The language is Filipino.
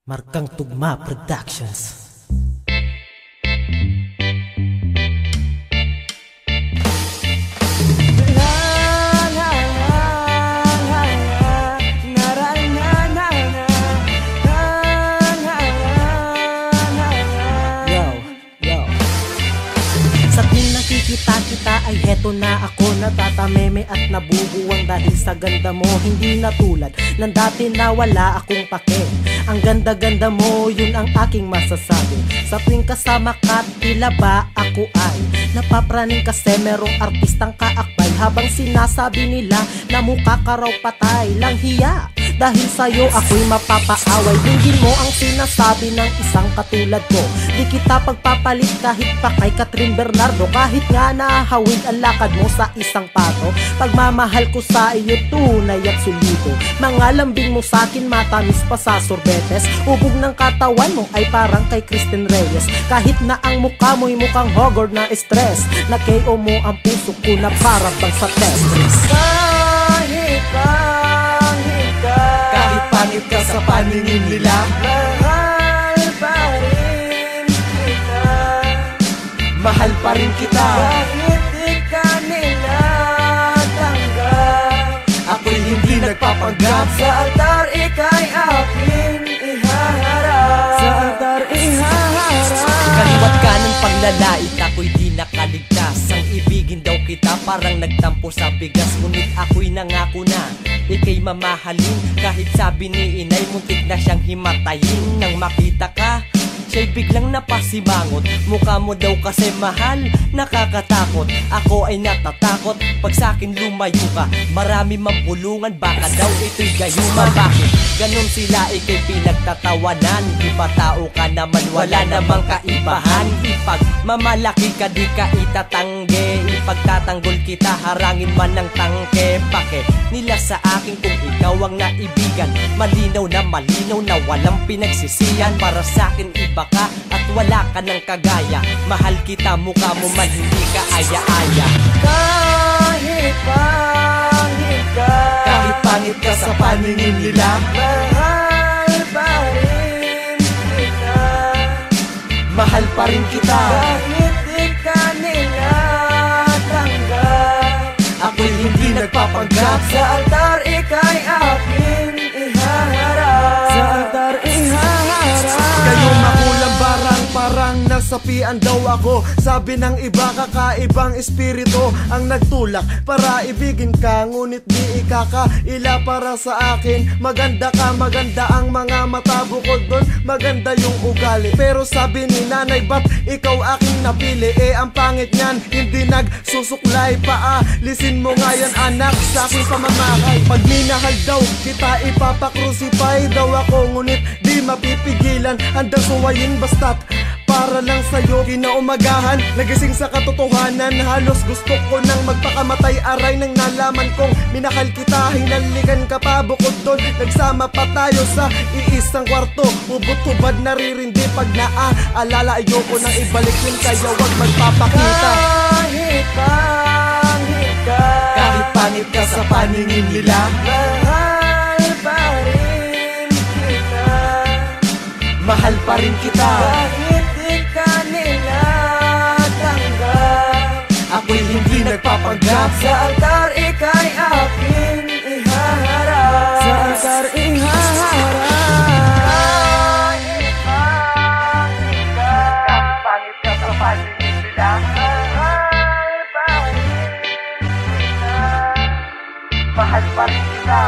Markang Tugma Productions. Sa tuwing nakikita-kita ay heto na ako, natatameme at nabubuwang dahil sa ganda mo. Hindi na tulad ng dati na wala akong pake. Ang ganda-ganda mo, yun ang aking masasabi. Sa tuwing kasama ka, tila ba ako ay napapraning kasi merong artistang kaakbay. Habang sinasabi nila na mukha ka raw patay, lang hiya. Dahil sa'yo ako'y mapapaaway. Hindi mo ang sinasabi ng isang katulad ko. Di kita pagpapalit kahit pa kay Catherine Bernardo. Kahit nga nahawig ang lakad mo sa isang pato. Pagmamahal ko sa iyo tunay at solido. Mga lambing mo sa'kin matamis pa sa sorbetes. Ubog ng katawan mo ay parang kay Kristen Reyes. Kahit na ang mukha mo'y mukhang hogard na stress. Na-KO mo ang puso ko na parang bang sa Tetris. Kahit pangit ka sa paningin nila, mahal pa rin kita. mahal pa rin kita. Kahit di ka nila tanggap, Ako'y hindi nagpapanggap. sa altar ika'y aking ihaharap. Sa altar ihaharap. Kaliwat ka ng paglalait, ako'y di nakaligtas. Ang ibigin daw kita parang nagtampo sa bigas. Ngunit ako'y nangako na ika'y mamahalin. Kahit sabi ni inay, muntik na siyang himatayin. Nang makita ka, siya'y biglang napasimangot. Mukha mo daw kasi mahal, nakakatakot. Ako ay natatakot pag sa'kin lumayo ka. Marami mambulungan, baka daw ito'y gayuma. Bakit? Ganon sila ika'y pinagtatawanan. Di ba tao ka naman, wala namang kaibahan. Ipag mamalaki ka, di ka itatangge. Ipagtatanggol kita, harangin man ng tangke. Bakit nila sa akin kung ikaw ang naibigan? Malinaw na walang pinagsisiyan. Para sa'kin iba ka at wala ka ng kagaya. Mahal kita, mukha mo man hindi ka aya-aya. Kahit pangit ka, Kahit pangit ka sa paningin nila, mahal pa rin kita. mahal pa rin kita. Kahit di ka nila tanggap, Ako'y hindi nagpapanggap. sa altar ika'y aking ihaharap. Sa altar ihaharap. Kayo makulang barang, parang nasapian daw ako. Sabi ng iba, kakaibang espiritu ang nagtulak para ibigin ka, ngunit di ikakaila para sa akin. Maganda ka, maganda ang mga mata, bukod doon maganda yung ugali. Pero sabi ni nanay, ba't ikaw aking napili? Eh ang pangit niyan, hindi nagsusuklay. Paalisin mo nga yan anak sa aking pamamahay. Pag minahal daw kita, ipapakrucify daw ako, ngunit di mapipigilan. Handang suwayin basta't para lang sa'yo. Kinaumagahan, nagising sa katotohanan. Halos gusto ko nang magpakamatay, aray nang nalaman kong minahal kita. Hinalikan ka pa, bukod doon nagsama pa tayo sa iisang kwarto. Ubot-hubad naririndi pag naaalala. Ayoko nang ibalik yun, kaya wag magpapakita. Kahit pangit ka, Kahit pangit ka sa paningin nila, mahal pa rin kita. mahal pa rin kita. Kahit di ka nila tanggap, Ako'y hindi nagpapanggap. sa altar ika'y aking ihaharap. Sa altar ihaharap. Kahit pangit ka, Kahit pangit ka sa paningin nila, mahal pa rin kita. mahal pa rin kita.